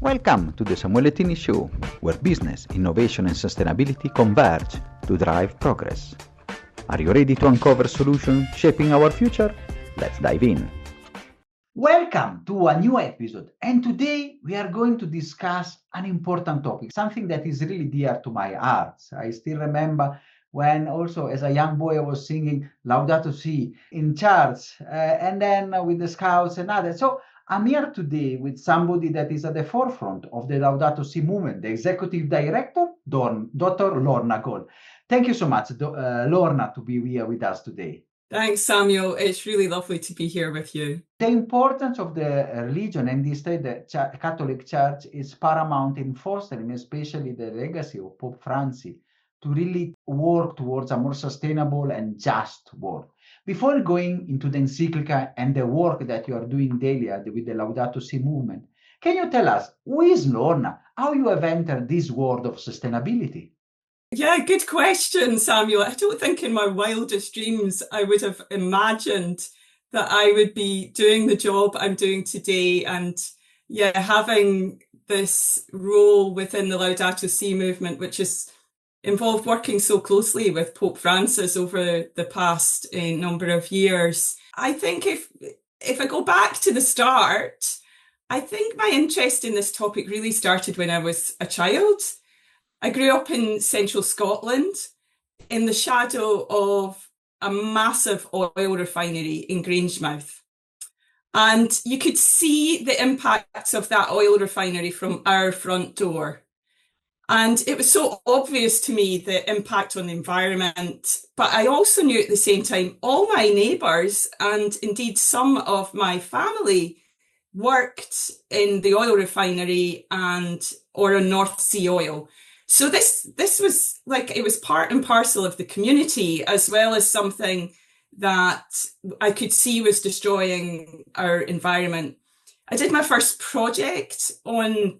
Welcome to the Samueletini Show, where business, innovation and sustainability converge to drive progress. Are you ready to uncover solutions shaping our future? Let's dive in. Welcome to a new episode, and today we are going to discuss an important topic, something that is really dear to my heart. I still remember when also as a young boy I was singing Laudato Si in church and then with the scouts and others. So I'm here today with somebody that is at the forefront of the Laudato Si movement, the executive director, Dr. Lorna Gold. Thank you so much, Lorna, to be here with us today. Thanks, Samuel. It's really lovely to be here with you. The importance of the religion and instead the Catholic Church is paramount in fostering especially the legacy of Pope Francis to really work towards a more sustainable and just world. Before going into the encyclical and the work that you are doing daily with the Laudato Si movement, can you tell us who is Lorna, how you have entered this world of sustainability? Yeah, good question, Samuel. I don't think in my wildest dreams I would have imagined that I would be doing the job I'm doing today and having this role within the Laudato Si movement, which has involved working so closely with Pope Francis over the past number of years. I think if I go back to the start, I think my interest in this topic really started when I was a child. I grew up in central Scotland in the shadow of a massive oil refinery in Grangemouth. And you could see the impacts of that oil refinery from our front door. And it was so obvious to me the impact on the environment. But I also knew at the same time, all my neighbours and indeed some of my family worked in the oil refinery or on North Sea oil. So this was like, it was part and parcel of the community, as well as something that I could see was destroying our environment. I did my first project on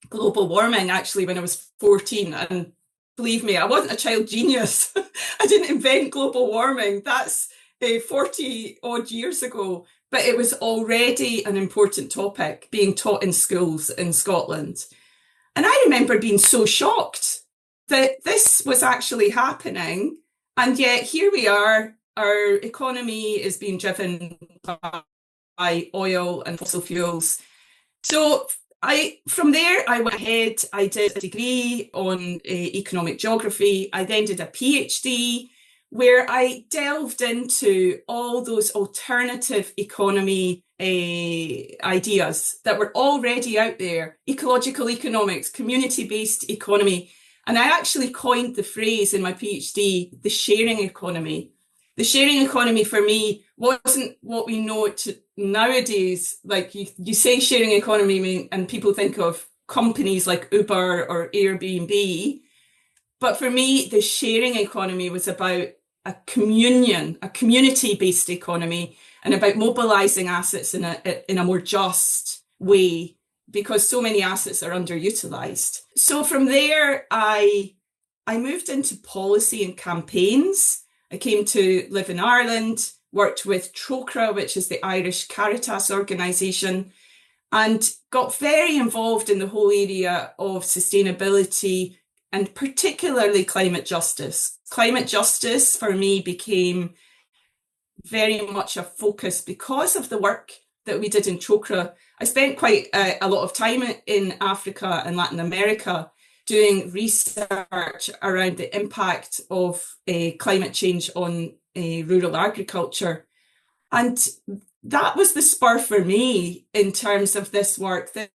global warming actually when I was 14. And believe me, I wasn't a child genius. I didn't invent global warming. That's 40 odd years ago. But it was already an important topic being taught in schools in Scotland. And I remember being so shocked that this was actually happening. And yet here we are, our economy is being driven by oil and fossil fuels. So from there, I went ahead, I did a degree on economic geography. I then did a PhD where I delved into all those alternative economy ideas that were already out there, ecological economics, community-based economy. And I actually coined the phrase in my PhD, the sharing economy. The sharing economy for me wasn't what we know it nowadays. Like you say sharing economy and people think of companies like Uber or Airbnb. But for me, the sharing economy was about a community-based economy and about mobilizing assets in a more just way because so many assets are underutilized. So from there, I moved into policy and campaigns. I came to live in Ireland, worked with Trócaire, which is the Irish Caritas organisation, and got very involved in the whole area of sustainability and particularly climate justice. Climate justice for me became very much a focus because of the work that we did in Trócaire. I spent quite a lot of time in Africa and Latin America doing research around the impact of climate change on rural agriculture. And that was the spur for me in terms of this work. That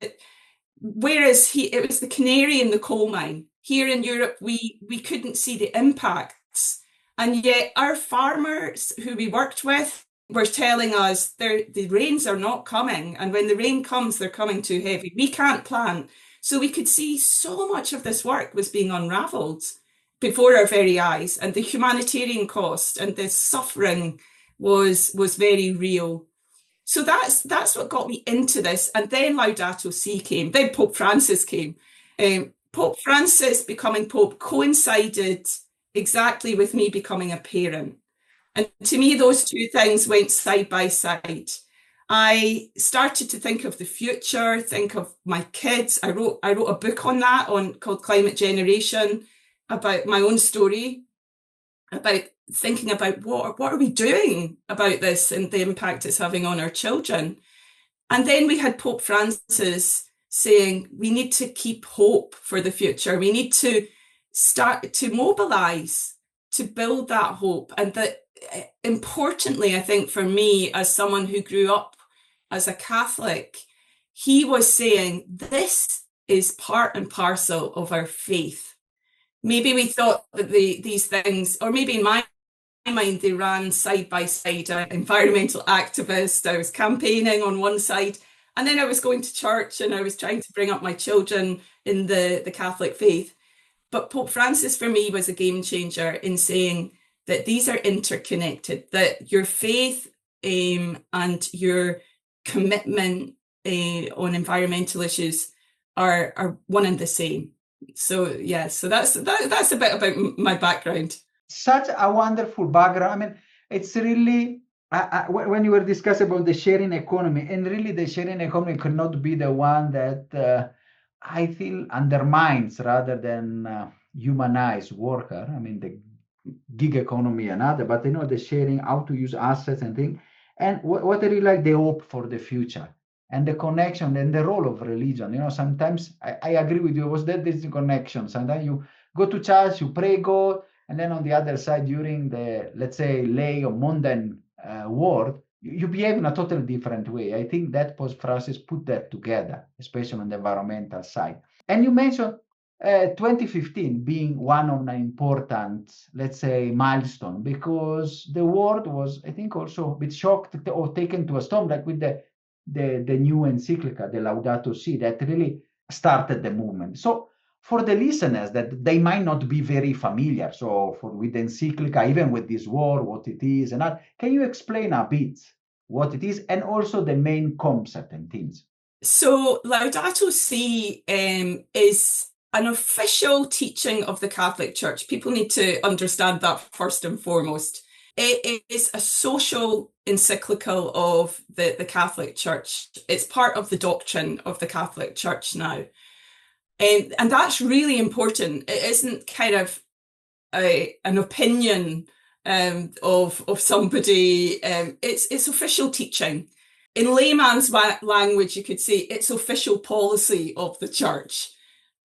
whereas it was the canary in the coal mine. Here in Europe, we couldn't see the impacts. And yet our farmers who we worked with were telling us the rains are not coming. And when the rain comes, they're coming too heavy. We can't plant. So we could see so much of this work was being unravelled before our very eyes. And the humanitarian cost and the suffering was very real. So that's what got me into this. And then Laudato Si came. Then Pope Francis came. Pope Francis becoming Pope coincided exactly with me becoming a parent. And to me, those two things went side by side. I started to think of the future, think of my kids. I wrote a book on that called Climate Generation, about my own story, about thinking about what are we doing about this and the impact it's having on our children. And then we had Pope Francis saying we need to keep hope for the future. We need to start to mobilize to build that hope. And that, importantly, I think for me, as someone who grew up as a Catholic, he was saying this is part and parcel of our faith. Maybe we thought that these things, or maybe in my mind, they ran side by side. I'm an environmental activist. I was campaigning on one side, and then I was going to church and I was trying to bring up my children in the Catholic faith. But Pope Francis, for me, was a game changer in saying that these are interconnected, that your faith and your commitment on environmental issues are one and the same. So yeah, so that's a bit about my background. Such a wonderful background. I mean, it's really when you were discussing about the sharing economy, and really the sharing economy cannot be the one that I feel undermines rather than humanize worker. I mean, the gig economy and other, but the sharing, how to use assets and things. And what I really like, the hope for the future and the connection and the role of religion. Sometimes I agree with you, was that this connection. Sometimes you go to church, you pray God, and then on the other side, during the, let's say, lay or mundane world, you behave in a totally different way. I think that Pope Francis put that together, especially on the environmental side. And you mentioned 2015 being one of the important, let's say, milestone, because the world was, I think, also a bit shocked or taken to a storm, like with the new encyclical, the Laudato Si, that really started the movement. So for the listeners that they might not be very familiar, so with the encyclical, even with this war, what it is, and that, can you explain a bit what it is and also the main concept and themes? So Laudato Si is an official teaching of the Catholic Church. People need to understand that first and foremost. It is a social encyclical of the Catholic Church. It's part of the doctrine of the Catholic Church now. And that's really important. It isn't kind of an opinion of somebody. It's official teaching. In layman's language, you could say it's official policy of the church.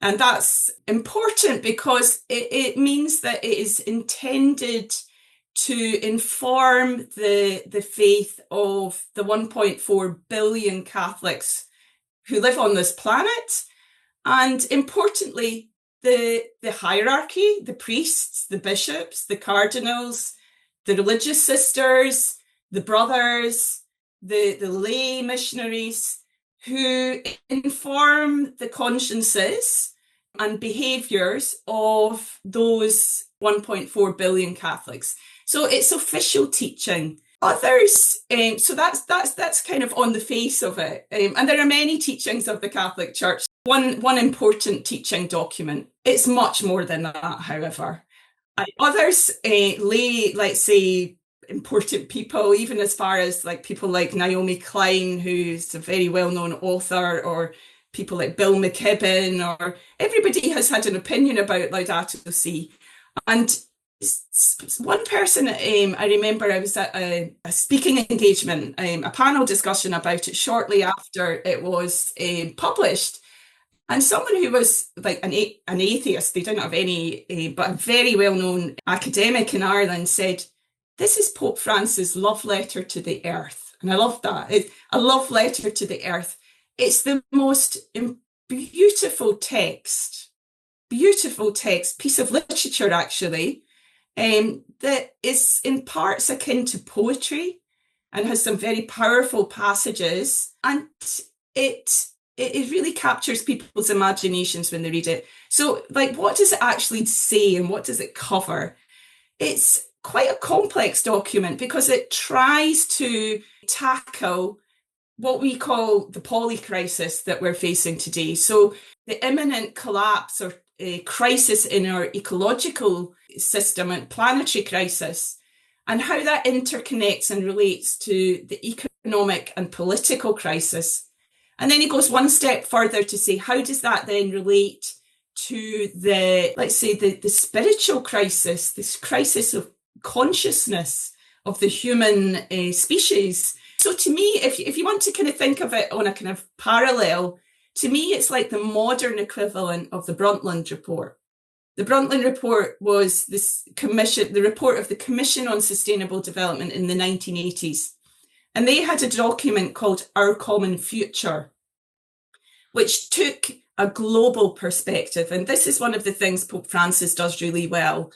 And that's important because it means that it is intended to inform the faith of the 1.4 billion Catholics who live on this planet. And importantly, the hierarchy, the priests, the bishops, the cardinals, the religious sisters, the brothers, the lay missionaries, who inform the consciences and behaviours of those 1.4 billion Catholics. So it's official teaching. Others, so that's kind of on the face of it. And there are many teachings of the Catholic Church. One important teaching document. It's much more than that, however. Others lay, let's say, important people, even as far as like people like Naomi Klein, who's a very well-known author, or people like Bill McKibben, or everybody has had an opinion about Laudato Si. And one person, I remember I was at a speaking engagement, a panel discussion about it shortly after it was published. And someone who was like an atheist, they didn't have any, but a very well-known academic in Ireland said, this is Pope Francis' love letter to the earth. And I love that. It's a love letter to the earth. It's the most beautiful text, piece of literature, actually, that is in parts akin to poetry and has some very powerful passages. And it really captures people's imaginations when they read it. So, like, what does it actually say and what does it cover? It's quite a complex document because it tries to tackle what we call the polycrisis that we're facing today. So the imminent collapse or a crisis in our ecological system and planetary crisis, and how that interconnects and relates to the economic and political crisis. And then he goes one step further to say, how does that then relate to the, let's say, the spiritual crisis, this crisis of consciousness of the human species? So to me, if you want to kind of think of it on a kind of parallel, to me, it's like the modern equivalent of the Brundtland Report. The Brundtland Report was the report of the Commission on Sustainable Development in the 1980s. And they had a document called Our Common Future, which took a global perspective. And this is one of the things Pope Francis does really well,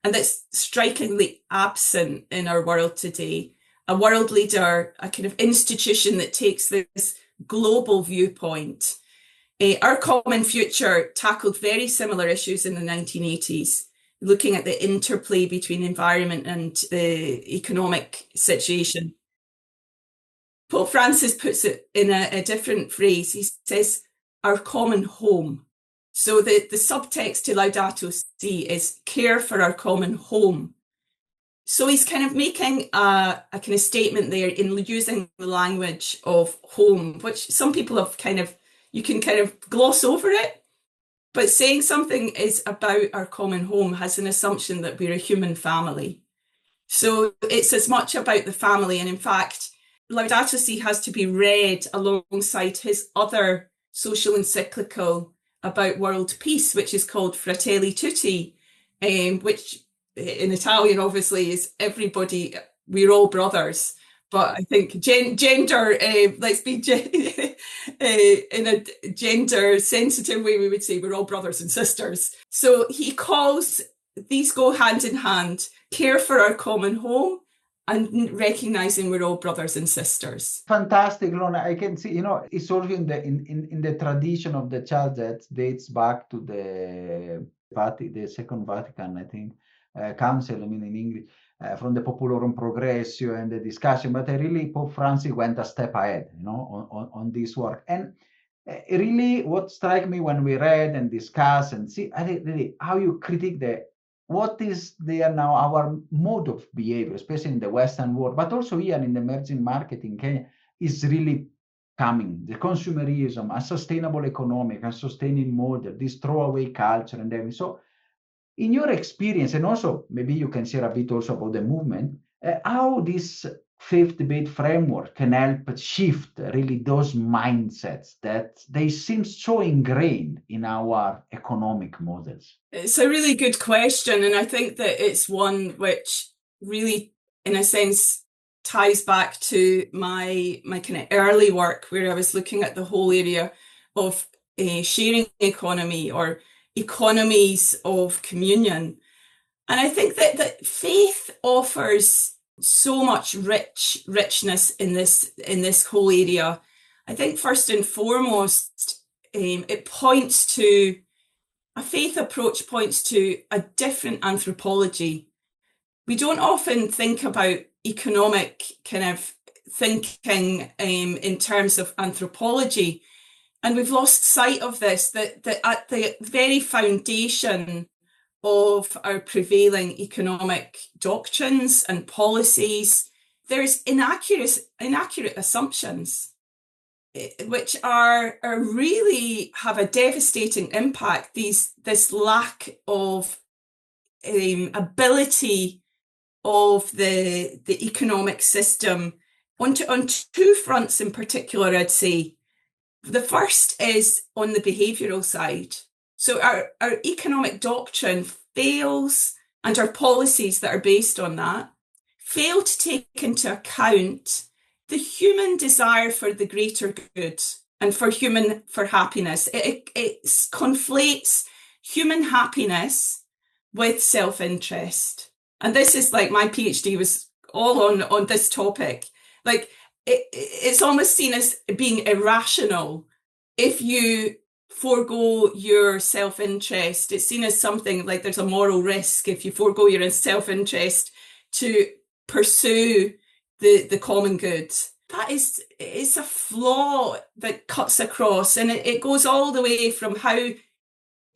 and that's strikingly absent in our world today. A world leader, a kind of institution that takes this global viewpoint. Our Common Future tackled very similar issues in the 1980s, looking at the interplay between environment and the economic situation. Pope Francis puts it in a different phrase. He says, our common home. So the subtext to Laudato Si is care for our common home. So he's kind of making a kind of statement there in using the language of home, which some people have you can kind of gloss over it. But saying something is about our common home has an assumption that we're a human family. So it's as much about the family. And in fact, Laudato Si has to be read alongside his other social encyclical about world peace, which is called Fratelli Tutti, which in Italian obviously is everybody, we're all brothers. But I think gender, let's be in a gender sensitive way, we would say we're all brothers and sisters. So he calls, these go hand in hand, care for our common home and recognizing we're all brothers and sisters. Fantastic, Lorna. I can see, it's also in the tradition of the church that dates back to the Second Vatican, I think, Council, in English, from the Populorum Progressio and the discussion. But really, Pope Francis went a step ahead, on this work. And really, what struck me when we read and discuss and see, really, how you critique what is there now, our mode of behavior, especially in the Western world, but also here in the emerging market in Kenya, is really coming. The consumerism, a sustainable economic, a sustaining model, this throwaway culture and everything. So in your experience, and also maybe you can share a bit also about the movement, how this faith debate framework can help shift really those mindsets that they seem so ingrained in our economic models? It's a really good question. And I think that it's one which really, in a sense, ties back to my kind of early work, where I was looking at the whole area of sharing economy or economies of communion. And I think that faith offers so much richness in this whole area. I think first and foremost, it points to a faith approach, points to a different anthropology. We don't often think about economic kind of thinking in terms of anthropology. And we've lost sight of this, that at the very foundation of our prevailing economic doctrines and policies, there's inaccurate assumptions, which are really have a devastating impact. This lack of ability of the economic system on two fronts in particular, I'd say. The first is on the behavioural side. So our economic doctrine fails, and our policies that are based on that, fail to take into account the human desire for the greater good and for happiness. It conflates human happiness with self-interest. And this is like my PhD was all on this topic. Like it's almost seen as being irrational if you forego your self-interest. It's seen as something like there's a moral risk if you forego your self-interest to pursue the common good. It's a flaw that cuts across, and it goes all the way from how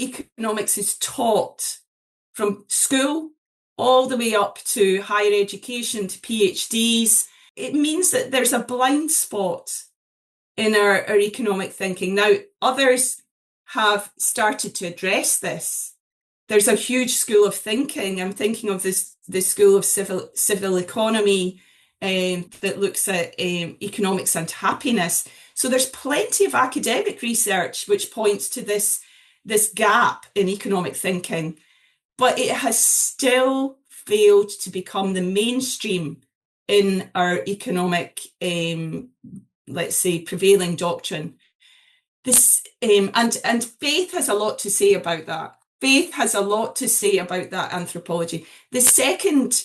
economics is taught from school all the way up to higher education, to PhDs, it means that there's a blind spot in our economic thinking. Now, others have started to address this. There's a huge school of thinking. I'm thinking of the school of civil economy that looks at economics and happiness. So there's plenty of academic research which points to this gap in economic thinking, but it has still failed to become the mainstream in our economic, let's say, prevailing doctrine. This and faith has a lot to say about that. Faith has a lot to say about that anthropology. The second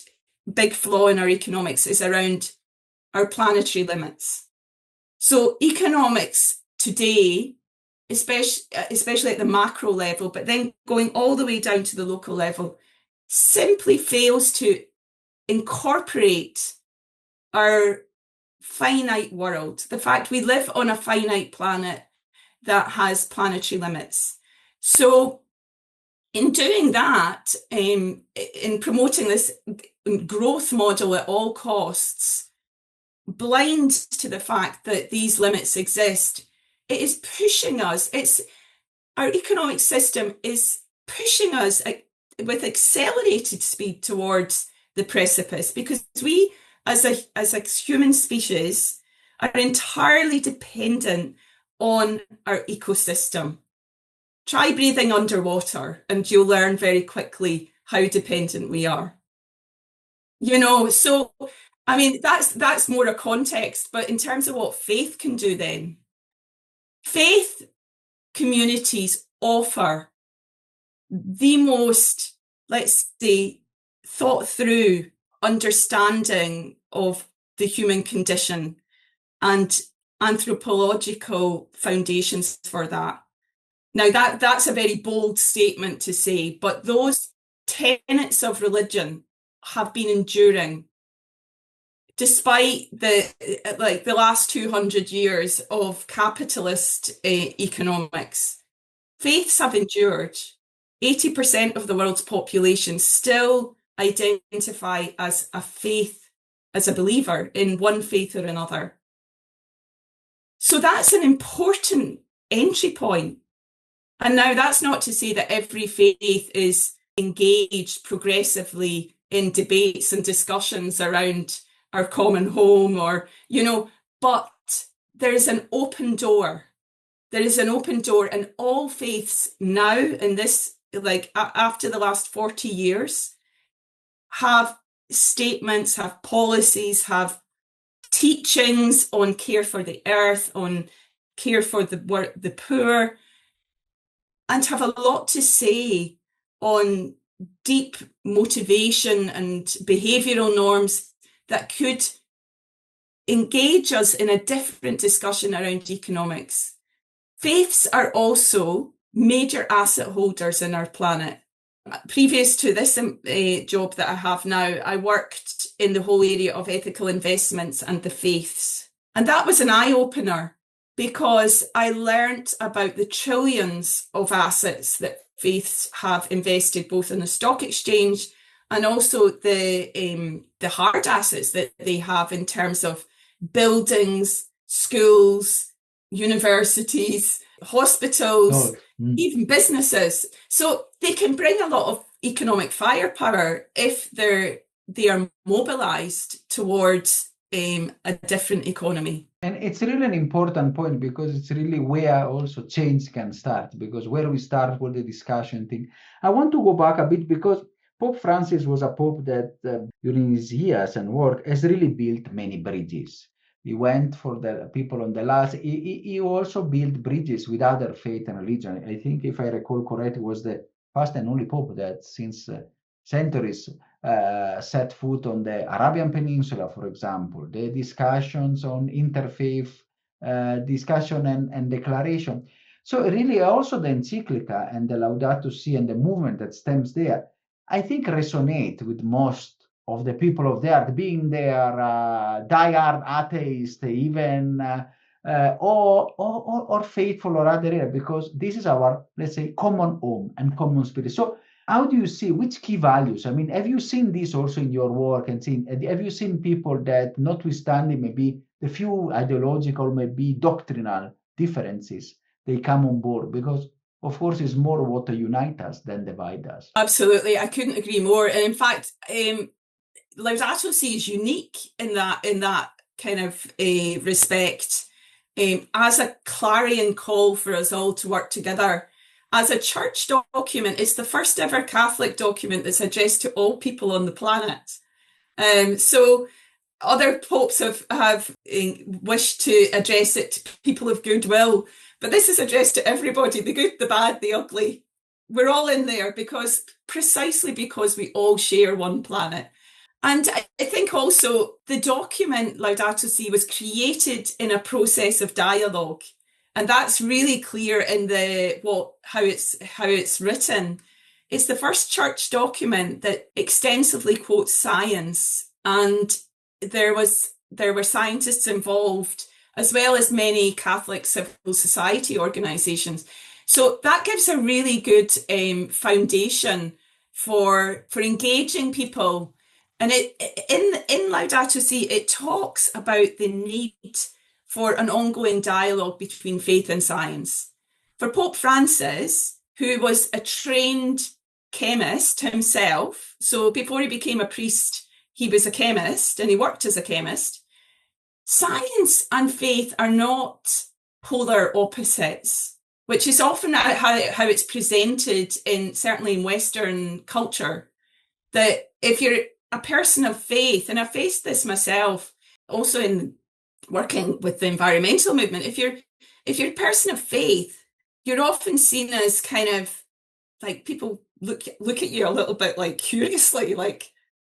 big flaw in our economics is around our planetary limits. So economics today, especially at the macro level, but then going all the way down to the local level, simply fails to incorporate our finite world, the fact we live on a finite planet that has planetary limits. So in doing that, in promoting this growth model at all costs, blind to the fact that these limits exist, it is pushing us. Our economic system is pushing us with accelerated speed towards the precipice, because we, as a human species, are entirely dependent on our ecosystem. Try breathing underwater and you'll learn very quickly how dependent we are. So I mean, that's more a context, but in terms of what faith can do then, faith communities offer the most, let's say, thought through understanding of the human condition and anthropological foundations for that. Now, that's a very bold statement to say, but those tenets of religion have been enduring despite the last 200 years of capitalist economics. Faiths have endured. 80% of the world's population still identify as a believer in one faith or another. So that's an important entry point. And now that's not to say that every faith is engaged progressively in debates and discussions around our common home but there is an open door. There is an open door, and all faiths now in this, after the last 40 years, have statements, have policies, have teachings on care for the earth, on care for the poor, and have a lot to say on deep motivation and behavioural norms that could engage us in a different discussion around economics. Faiths are also major asset holders in our planet. Previous to this job that I have now, I worked in the whole area of ethical investments and the faiths. And that was an eye-opener, because I learnt about the trillions of assets that faiths have invested both in the stock exchange and also the hard assets that they have in terms of buildings, schools, universities, hospitals, even businesses. So they can bring a lot of economic firepower if they are mobilized towards a different economy. And it's really an important point, because it's really where also change can start, because where we start with the discussion thing. I want to go back a bit, because Pope Francis was a pope that during his years and work has really built many bridges. He went for the people on the last. He also built bridges with other faith and religion. I think, if I recall correctly, was the first and only pope that since centuries set foot on the Arabian Peninsula, for example. The discussions on interfaith discussion and declaration. So really also the encyclical and the Laudato Si and the movement that stems there, I think resonate with most of the people of the earth, being their diehard atheist, even or faithful or other area, because this is our, let's say, common home and common spirit. So how do you see which key values? I mean, have you seen this also in your work and have you seen people that, notwithstanding maybe the few ideological, maybe doctrinal differences, they come on board? Because of course it's more what unite us than divide us. Absolutely, I couldn't agree more. And in fact, Laudato Si is unique in that kind of respect, as a clarion call for us all to work together. As a church document, it's the first ever Catholic document that's addressed to all people on the planet. So other popes have wished to address it to people of goodwill, but this is addressed to everybody, the good, the bad, the ugly. We're all in there precisely because we all share one planet. And I think also the document Laudato Si was created in a process of dialogue. And that's really clear in how it's written. It's the first church document that extensively quotes science, and there were scientists involved, as well as many Catholic civil society organisations. So that gives a really good foundation for engaging people. And in Laudato Si, it talks about the need for an ongoing dialogue between faith and science. For Pope Francis, who was a trained chemist himself, so before he became a priest, he was a chemist and he worked as a chemist. Science and faith are not polar opposites, which is often how it's presented certainly in Western culture, that if you're a person of faith, and I faced this myself also in working with the environmental movement, if you're a person of faith, you're often seen as kind of like people look at you a little bit like curiously, like,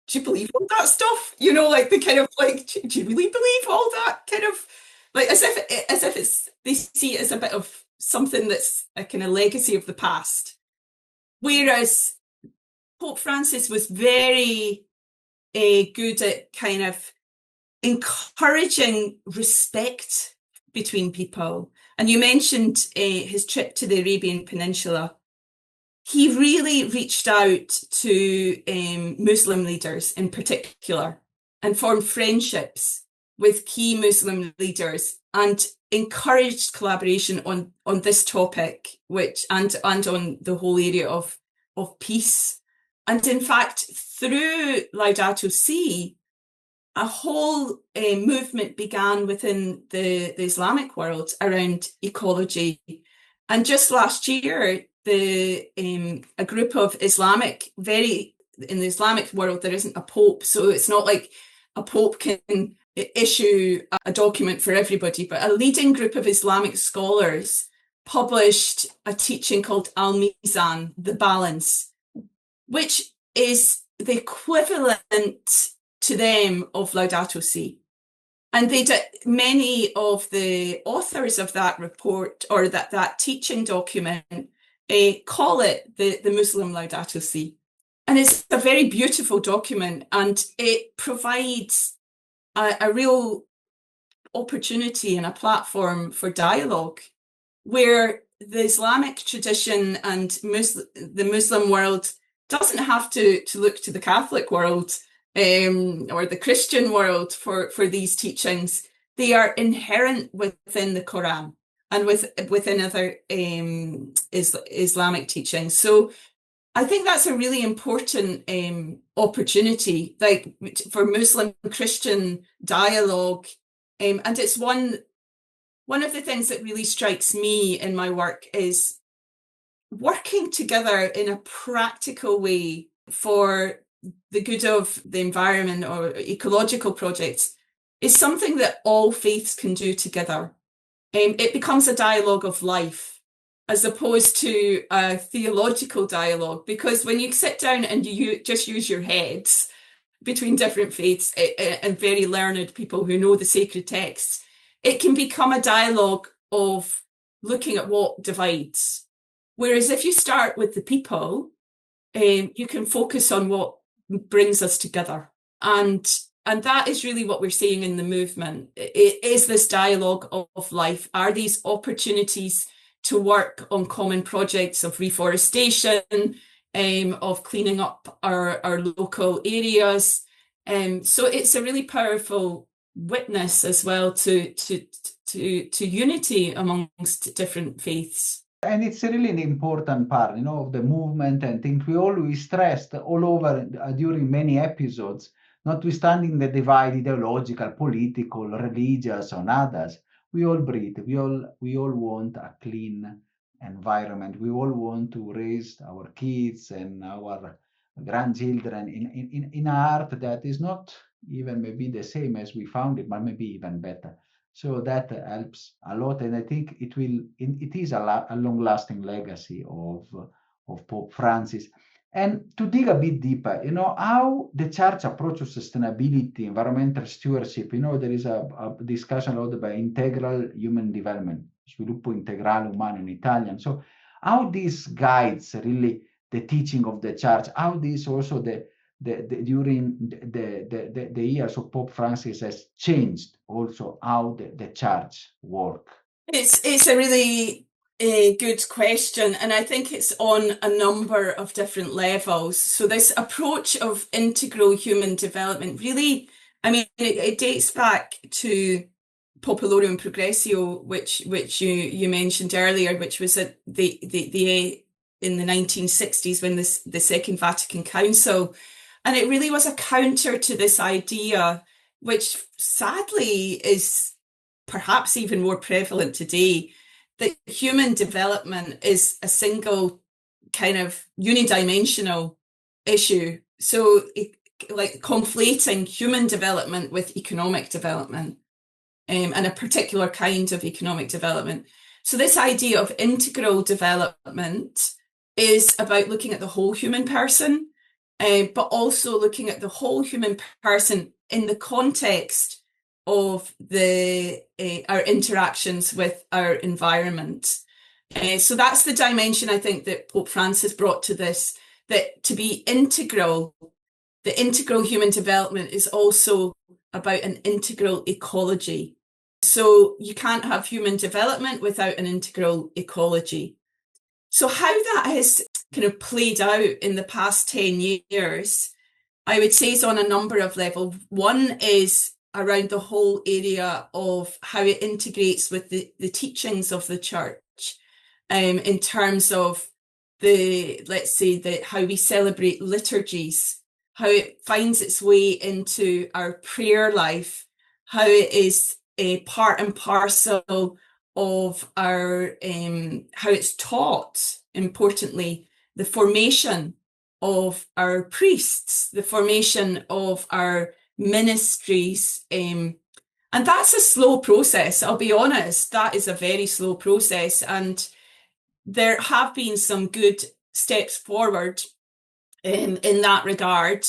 do you believe all that stuff? You know, like the kind of like, do you really believe all that? Kind of like as if it's they see it as a bit of something that's a kind of legacy of the past. Whereas Pope Francis was very good at kind of encouraging respect between people. And you mentioned his trip to the Arabian Peninsula. He really reached out to Muslim leaders in particular and formed friendships with key Muslim leaders and encouraged collaboration on this topic, and on the whole area of peace. And in fact, through Laudato Si, a whole movement began within the Islamic world around ecology. And just last year, a group of in the Islamic world, there isn't a pope, so it's not like a pope can issue a document for everybody, but a leading group of Islamic scholars published a teaching called Al-Mizan, the balance, which is the equivalent to them of Laudato Si. And many of the authors of that report or that teaching document call it the Muslim Laudato Si. And it's a very beautiful document, and it provides a real opportunity and a platform for dialogue where the Islamic tradition and the Muslim world doesn't have to look to the Catholic world or the Christian world for these teachings. They are inherent within the Quran and within other Islamic teachings. So I think that's a really important opportunity, like for Muslim-Christian dialogue, and it's one of the things that really strikes me in my work is working together in a practical way for the good of the environment or ecological projects is something that all faiths can do together. It becomes a dialogue of life as opposed to a theological dialogue, because when you sit down and you just use your heads between different faiths and very learned people who know the sacred texts, it can become a dialogue of looking at what divides. Whereas if you start with the people, you can focus on what brings us together. And that is really what we're seeing in the movement. It is this dialogue of life. Are these opportunities to work on common projects of reforestation, of cleaning up our local areas. So it's a really powerful witness as well to unity amongst different faiths. And it's really an important part, of the movement and things we always stressed all over during many episodes, notwithstanding the divide, ideological, political, religious, and others. We all breathe. We all want a clean environment. We all want to raise our kids and our grandchildren in an art that is not even maybe the same as we found it, but maybe even better. So that helps a lot, and I think it is a long-lasting legacy of Pope Francis. And to dig a bit deeper, how the church approaches sustainability, environmental stewardship. There is a discussion a lot about integral human development, sviluppo integrale umano in Italian. So how this guides really the teaching of the church, how this also during the years of Pope Francis has changed also how the church work? It's a really good question, and I think it's on a number of different levels. So this approach of integral human development really, it dates back to Populorium Progressio, which you mentioned earlier, which was at in the 1960s when the Second Vatican Council. And it really was a counter to this idea, which sadly is perhaps even more prevalent today, that human development is a single kind of unidimensional issue. So like conflating human development with economic development, and a particular kind of economic development. So this idea of integral development is about looking at the whole human person, but also looking at the whole human person in the context of our interactions with our environment. So that's the dimension I think that Pope Francis brought to this, that to be integral, the integral human development is also about an integral ecology. So you can't have human development without an integral ecology. So how that has kind of played out in the past 10 years, I would say is on a number of levels. One is around the whole area of how it integrates with the teachings of the church, in terms of how we celebrate liturgies, how it finds its way into our prayer life, how it is a part and parcel of our, how it's taught, importantly, the formation of our priests, the formation of our ministries. And that's a slow process, I'll be honest. That is a very slow process. And there have been some good steps forward in that regard.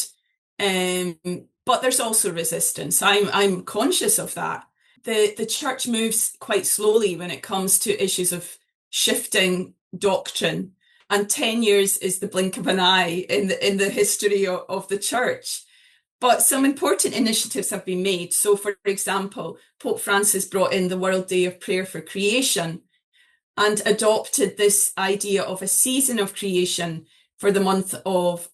But there's also resistance. I'm conscious of that. The church moves quite slowly when it comes to issues of shifting doctrine. And 10 years is the blink of an eye in the history of the church. But some important initiatives have been made. So, for example, Pope Francis brought in the World Day of Prayer for Creation and adopted this idea of a season of creation for the month of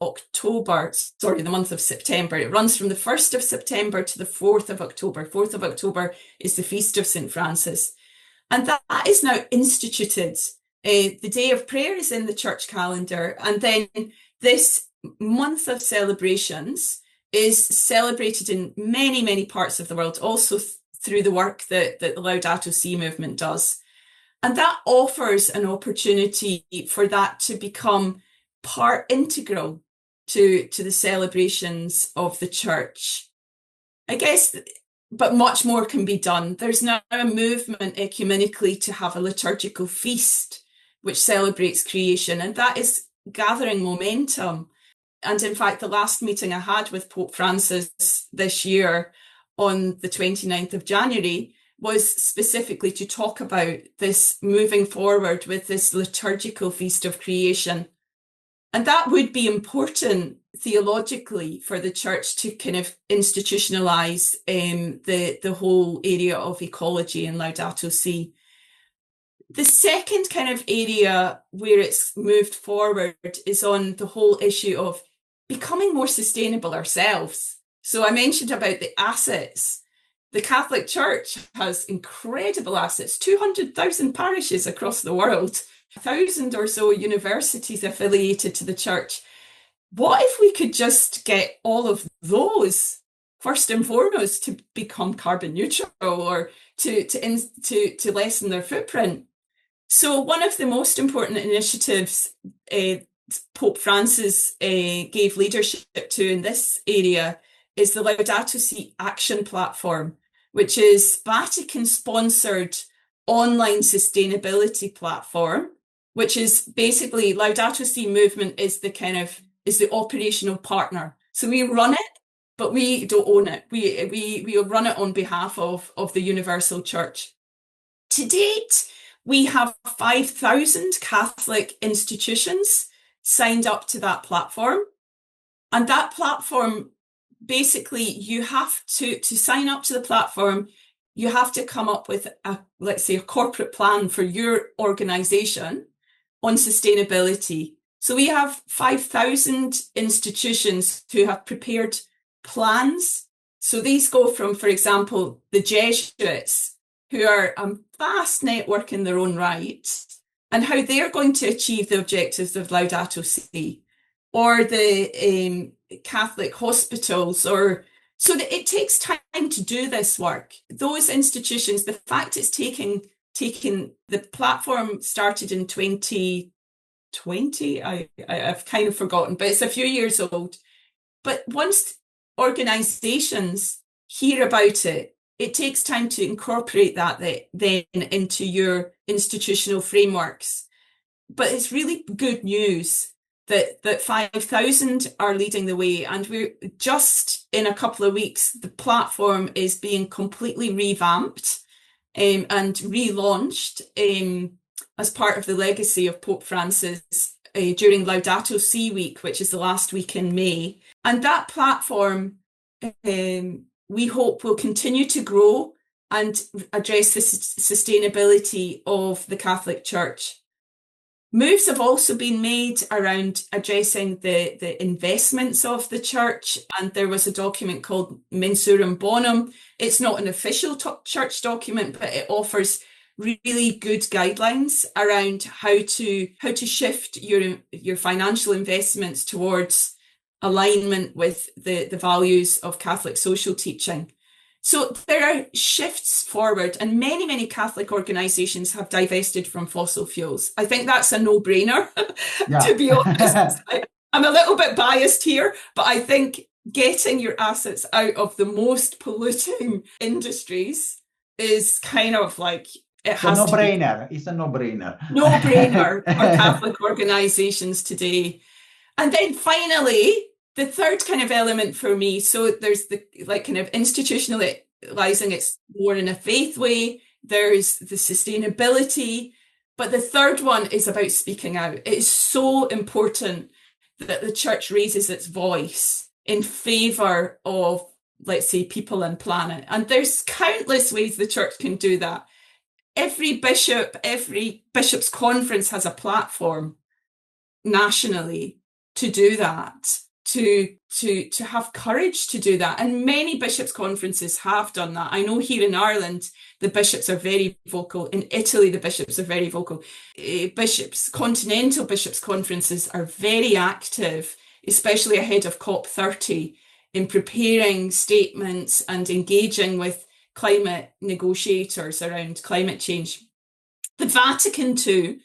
September. It runs from the 1st of September to the 4th of October. 4th of October is the feast of St. Francis. And that is now instituted. The Day of Prayer is in the church calendar. And then this month of celebrations is celebrated in many, many parts of the world, also through the work that the Laudato Si Movement does. And that offers an opportunity for that to become part integral to the celebrations of the church. I guess, but much more can be done. There's now a movement ecumenically to have a liturgical feast which celebrates creation, and that is gathering momentum. And in fact, the last meeting I had with Pope Francis this year on the 29th of January was specifically to talk about this moving forward with this liturgical feast of creation. And that would be important theologically for the church to kind of institutionalize the whole area of ecology and Laudato Si. The second kind of area where it's moved forward is on the whole issue of becoming more sustainable ourselves. So I mentioned about the assets. The Catholic Church has incredible assets, 200,000 parishes across the world, 1,000 or so universities affiliated to the church. What if we could just get all of those, first and foremost, to become carbon neutral or to lessen their footprint? So one of the most important initiatives Pope Francis gave leadership to in this area is the Laudato Si Action Platform, which is Vatican-sponsored online sustainability platform, which is basically Laudato Si Movement is the operational partner. So we run it, but we don't own it. We run it on behalf of the Universal Church. To date, we have 5,000 Catholic institutions signed up to that platform. And that platform, basically, you have to sign up to the platform, you have to come up with let's say, a corporate plan for your organization on sustainability. So we have 5,000 institutions who have prepared plans. So these go from, for example, the Jesuits, who are a vast network in their own right, and how they're going to achieve the objectives of Laudato Si, or the Catholic hospitals, or so that it takes time to do this work. Those institutions, the fact it's taking the platform started in 2020, I've kind of forgotten, but it's a few years old. But once organizations hear about it, it takes time to incorporate that then into your institutional frameworks. But it's really good news that 5,000 are leading the way. And we're just in a couple of weeks, the platform is being completely revamped and relaunched as part of the legacy of Pope Francis during Laudato Si Week, which is the last week in May. And that platform, we hope, will continue to grow and address the sustainability of the Catholic Church. Moves have also been made around addressing the investments of the church, and there was a document called Mensurum Bonum. It's not an official church document, but it offers really good guidelines around how to shift your financial investments towards alignment with the values of Catholic social teaching. So there are shifts forward, and many Catholic organisations have divested from fossil fuels. I think that's a no-brainer, to be honest. I'm a little bit biased here, but I think getting your assets out of the most polluting industries is kind of like, it's a no-brainer. It's a no-brainer. No-brainer for Catholic organisations today. And then finally, the third kind of element for me, so there's the kind of institutionalizing it's more in a faith way, there's the sustainability, but the third one is about speaking out. It is so important that the church raises its voice in favour of, let's say, people and planet. And there's countless ways the church can do that. Every bishop's conference has a platform nationally to do that. To have courage to do that. And many bishops' conferences have done that. I know here in Ireland, the bishops are very vocal. In Italy, the bishops are very vocal. Continental bishops' conferences are very active, especially ahead of COP30, in preparing statements and engaging with climate negotiators around climate change. The Vatican, too,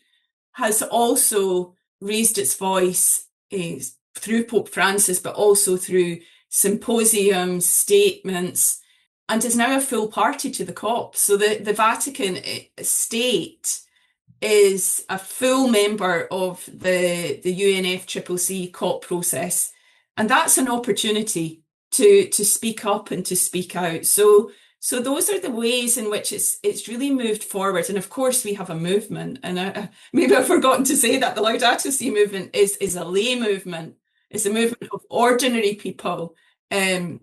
has also raised its voice through Pope Francis, but also through symposiums, statements, and is now a full party to the COP. So the Vatican state is a full member of the UNFCCC COP process. And that's an opportunity to speak up and to speak out. So those are the ways in which it's really moved forward. And of course, we have a movement. And maybe I've forgotten to say that the Laudato Si movement is a lay movement. It's a movement of ordinary people who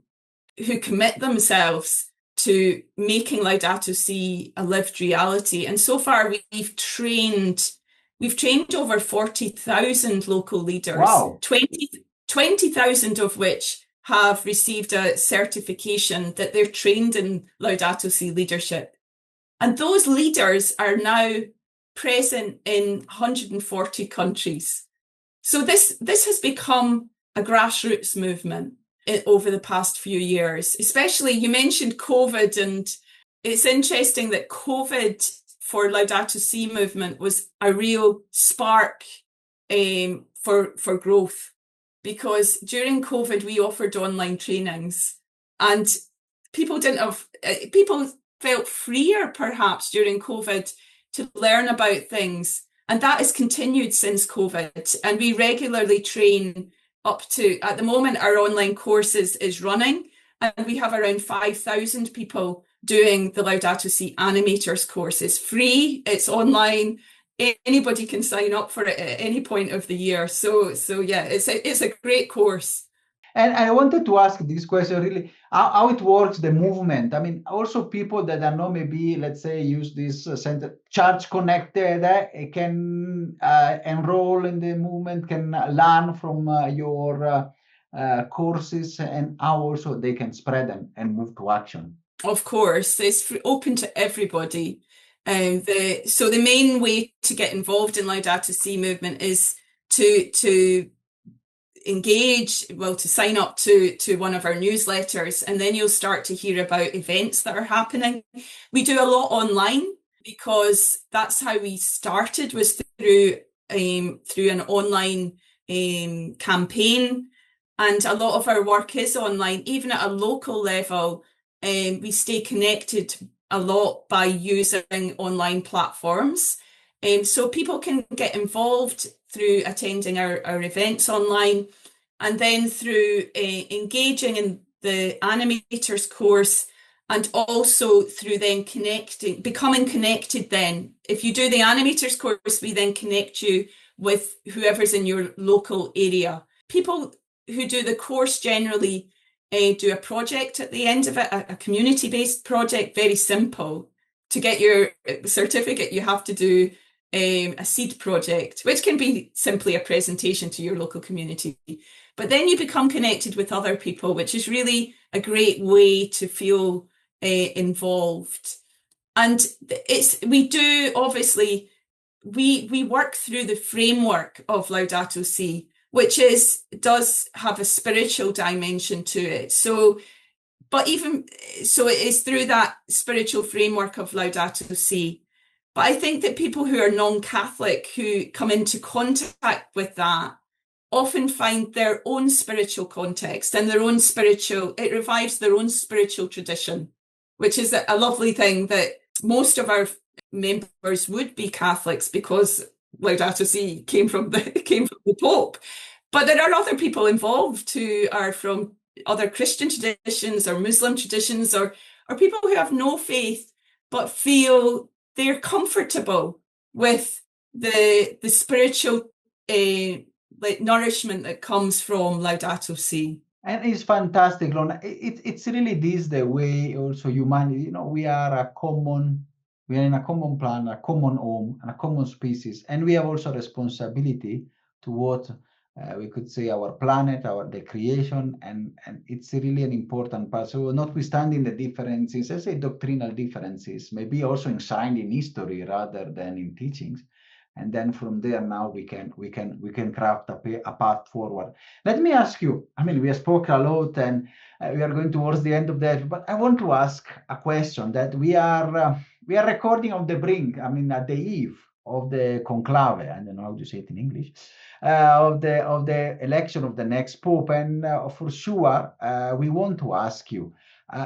commit themselves to making Laudato Si a lived reality. And so far we've trained over 40,000 local leaders, Wow. 20,000 of which have received a certification that they're trained in Laudato Si leadership. And those leaders are now present in 140 countries. So this has become a grassroots movement over the past few years. Especially, you mentioned COVID, and it's interesting that COVID for Laudato Si movement was a real spark for growth, because during COVID we offered online trainings, and people felt freer perhaps during COVID to learn about things. And that has continued since COVID. And we regularly train up to, at the moment, our online courses is running, and we have around 5,000 people doing the Laudato Si animators course. It's free, it's online. Anybody can sign up for it at any point of the year. So yeah, it's a great course. And I wanted to ask this question really, how it works, the movement. I mean, also people that are not maybe, let's say, use this center charge connected, can enroll in the movement, can learn from your courses, and how also they can spread them and move to action. Of course, it's open to everybody. So the main way to get involved in Laudato Si movement is to engage, well, to sign up to one of our newsletters, and then you'll start to hear about events that are happening. We do a lot online because that's how we started, was through an online campaign, and a lot of our work is online. Even at a local level, we stay connected a lot by using online platforms. So people can get involved through attending our events online, and then through engaging in the animators course, and also through then becoming connected then. If you do the animators course, we then connect you with whoever's in your local area. People who do the course generally do a project at the end of it, a community-based project, very simple. To get your certificate, you have to do a seed project, which can be simply a presentation to your local community. But then you become connected with other people, which is really a great way to feel involved. And we work through the framework of Laudato Si, which does have a spiritual dimension to it. So it is through that spiritual framework of Laudato Si. But I think that people who are non-Catholic, who come into contact with that, often find their own spiritual context and it revives their own spiritual tradition, which is a lovely thing. That most of our members would be Catholics because Laudato Si came from the Pope. But there are other people involved who are from other Christian traditions or Muslim traditions, or people who have no faith but feel they're comfortable with the spiritual nourishment that comes from Laudato Si. And it's fantastic, Lorna. It's really this the way also humanity, we are in a common plan, a common home, and a common species, and we have also responsibility to what we could say our planet, the creation, and it's really an important part. So notwithstanding the differences, let's say doctrinal differences, maybe also in science, in history rather than in teachings. And then from there, now we can craft a path forward. Let me ask you. I mean, we have spoke a lot, and we are going towards the end of that. But I want to ask a question that we are recording on the brink. I mean, at the eve of the conclave. I don't know how to say it in English. Of the election of the next pope, and for sure, we want to ask you.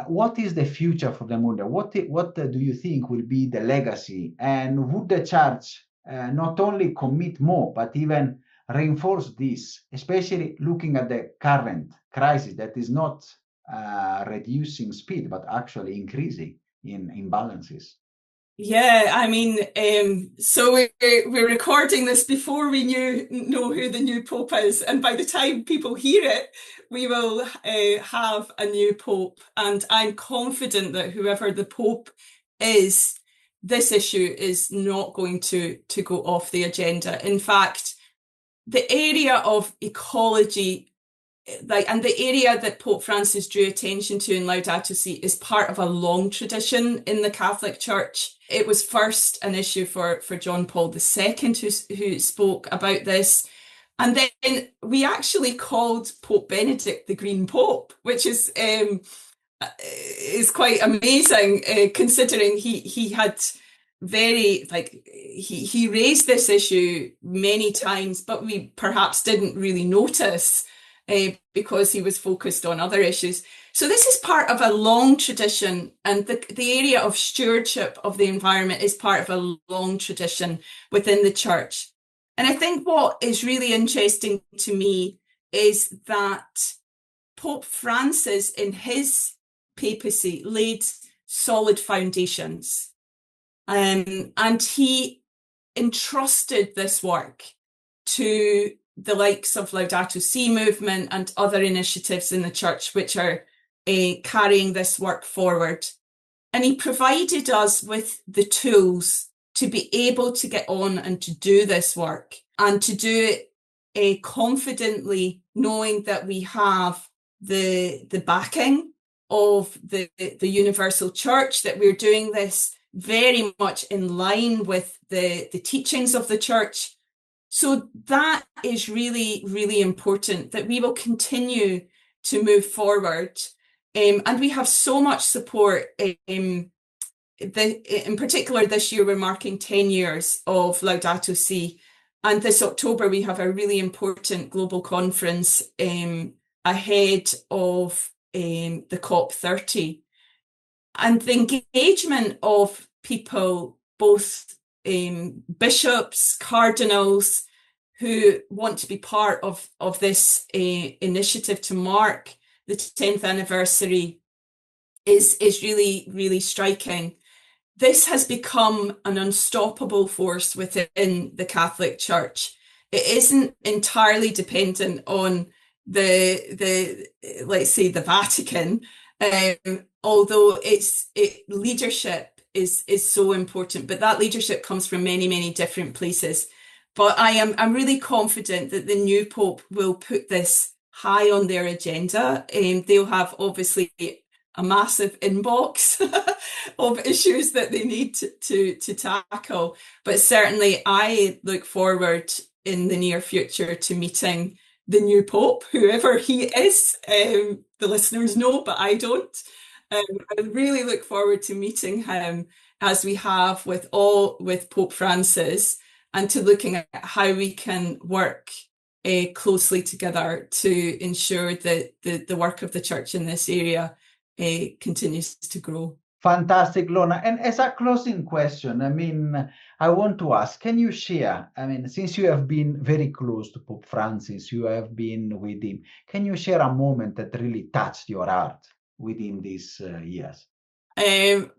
What is the future for the movement? What do you think will be the legacy? And would the church not only commit more, but even reinforce this, especially looking at the current crisis that is not reducing speed, but actually increasing in imbalances? Yeah, I mean, so we're recording this before we know who the new Pope is, and by the time people hear it, we will have a new Pope. And I'm confident that whoever the Pope is, this issue is not going to go off the agenda. In fact, the area of ecology, and the area that Pope Francis drew attention to in Laudato Si is part of a long tradition in the Catholic Church. It was first an issue for John Paul II, who spoke about this. And then we actually called Pope Benedict the Green Pope, which is quite amazing, considering he had he raised this issue many times, but we perhaps didn't really notice because he was focused on other issues. So this is part of a long tradition, and the area of stewardship of the environment is part of a long tradition within the church. And I think what is really interesting to me is that Pope Francis, in his papacy, laid solid foundations. And he entrusted this work to the likes of Laudato Si Movement and other initiatives in the church which are carrying this work forward. And he provided us with the tools to be able to get on and to do this work, and to do it confidently, knowing that we have the backing of the universal church, that we're doing this very much in line with the teachings of the church. So that is really, really important, that we will continue to move forward. And we have so much support. In particular, this year, we're marking 10 years of Laudato Si. And this October, we have a really important global conference ahead of the COP30. And the engagement of people, both bishops, cardinals, who want to be part of this initiative to mark the 10th anniversary is really, really striking. This has become an unstoppable force within the Catholic Church. It isn't entirely dependent on let's say the Vatican, although leadership is so important, but that leadership comes from many, many different places. But I'm really confident that the new Pope will put this high on their agenda. They'll have obviously a massive inbox of issues that they need to tackle. But certainly I look forward in the near future to meeting the new Pope, whoever he is. The listeners know, but I don't. I really look forward to meeting him, as we have with Pope Francis, and to looking at how we can work closely together to ensure that the work of the church in this area continues to grow. Fantastic, Lorna. And as a closing question, I mean, I want to ask, can you share, I mean, since you have been very close to Pope Francis, you have been with him, can you share a moment that really touched your heart within these years?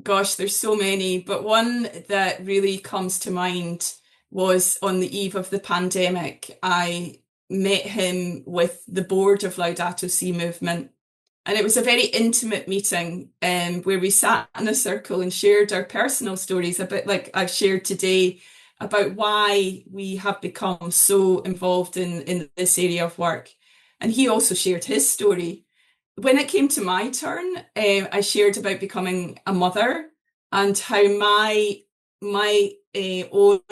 Gosh, there's so many, but one that really comes to mind was on the eve of the pandemic. I met him with the board of Laudato Si Movement, and it was a very intimate meeting where we sat in a circle and shared our personal stories, a bit like I've shared today, about why we have become so involved in this area of work. And he also shared his story. When it came to my turn, I shared about becoming a mother and how my own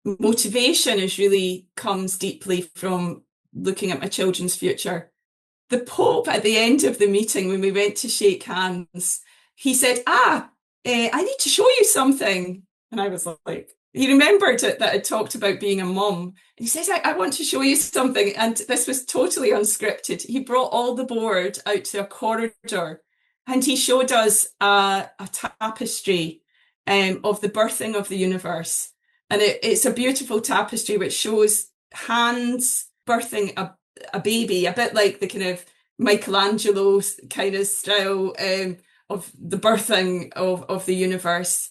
motivation really comes deeply from looking at my children's future. The Pope, at the end of the meeting, when we went to shake hands, he said, I need to show you something. And I was like, he remembered that I talked about being a mum. And he says, I want to show you something. And this was totally unscripted. He brought all the board out to a corridor and he showed us a tapestry of the birthing of the universe. And it's a beautiful tapestry which shows hands birthing a baby, a bit like the kind of Michelangelo kind of style the birthing of the universe.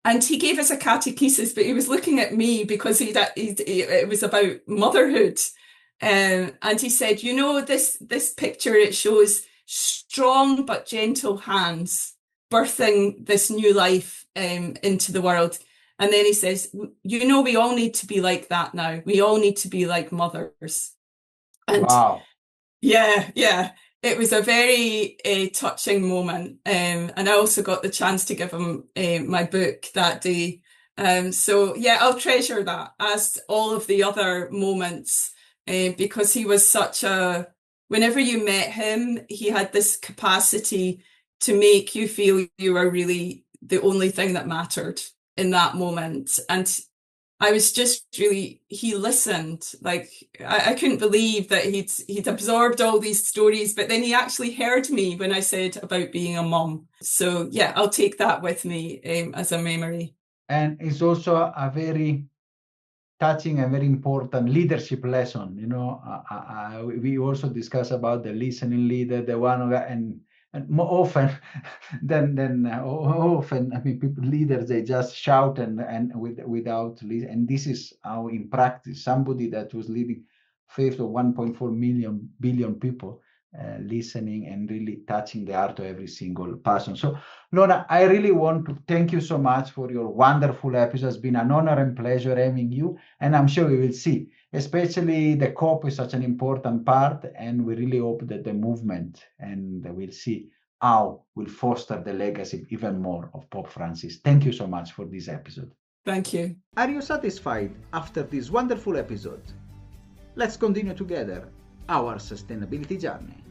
And he gave us a catechesis, but he was looking at me because it was about motherhood. And he said, you know, this picture, it shows strong but gentle hands birthing this new life into the world. And then he says, you know, we all need to be like that now. We all need to be like mothers. And wow. Yeah. It was a very touching moment. And I also got the chance to give him my book that day. So yeah, I'll treasure that, as all of the other moments, because he was whenever you met him, he had this capacity to make you feel you were really the only thing that mattered in that moment. And I was just he listened. Like, I couldn't believe that he'd absorbed all these stories, but then he actually heard me when I said about being a mom. So yeah, I'll take that with me as a memory. And it's also a very touching and very important leadership lesson. You know, we also discuss about the listening leader, the one who, and more often often, I mean, people, leaders, they just shout and without listen. And this is how, in practice, somebody that was leading faith of 1.4 billion people, listening and really touching the heart of every single person. So, Lorna, I really want to thank you so much for your wonderful episode. It's been an honor and pleasure having you, and I'm sure we will see, especially the COP is such an important part, and we really hope that the movement, and we'll see how we'll foster the legacy even more of Pope Francis. Thank you so much for this episode. Thank you. Are you satisfied after this wonderful episode? Let's continue together our sustainability journey.